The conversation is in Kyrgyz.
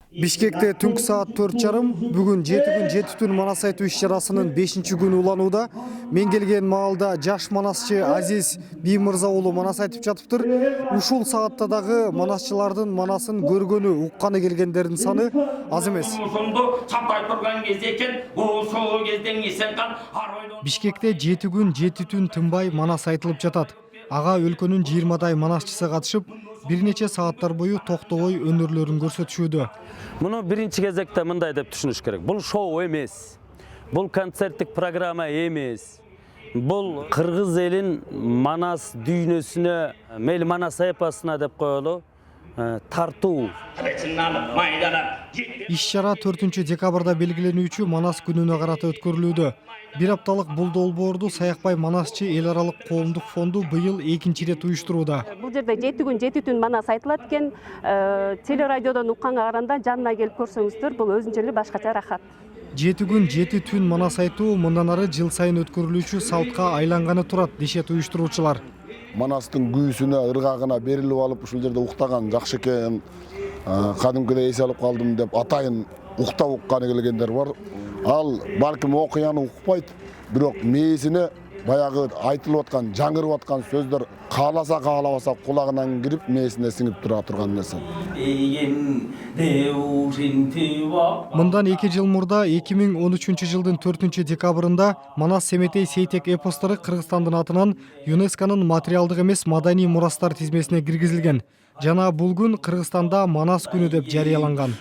Бишкекте түнкү саат 4:30 бүгүн 7 күн 7 түн манас айтуу иш-чарасынын 5-күнү уланууда. Мен келген маалда жаш манасчы Азиз Биймырза уулу манас айтып жатыптыр. Ушул саатта дагы манасчылардын манасын көргөнү, укканы келгендердин саны аз эмес. Бишкекте 7 күн 7 түн тынбай манас айтылып жатат. Ага өлкөнүн 20дай манасчысы катышып, бир нече сааттар бою токтобой өнөрлөрүн көрсөтүшүүдө. Муну биринчи кезекте мындай деп түшүнүш керек. Бул шоу эмес. Бул концерттик программа эмес. Бул кыргыз элин манас дүйнөсүнө, мейли манас эпосуна деп коелу, тартуу. Иш-чара 4 декабрда белгиленүүчү Манас күнүнө карата өткөрүлүүдө. Бир апталык бул долбоорду Саякбай Манасчы эл аралык коомдук фонду быйыл 2-чи ирет уюштурууда. Бул жерде 7 күн 7 түн манас айтылат экен. Телерадиодон укканга караганда жанына келип көрсөңүздөр, бул өзүнчө эле башкача рахат. 7 күн 7 түн манас айтуу мындан ары жыл сайын өткөрүлүүчү салтка айланганы турат, дешет уюштуруучулар. Манастын күйүүсүнө, ыргагына берилип алып, ушул жерде уктаган жакшы экен. Кадимкидей эс алып калдым деп атайын уктап укканы келгендер бар. Ал балким окуяны укпайт, бирок мээсине баягы айтылып аткан, жаңырып аткан сөздөр кааласа каалабаса кулагынан кирип, мээсине сиңип тура турган нерсе. Мындан 2 жыл мурда 2013 жылдын 4 декабрында Манас Семетей Сейтек эпостары Кыргызстандын атынан ЮНЕСКОнун материалдык эмес маданий мурастар тизмесине киргизилген. Жана бул күн Кыргызстанда Манас күнү деп жарыяланган.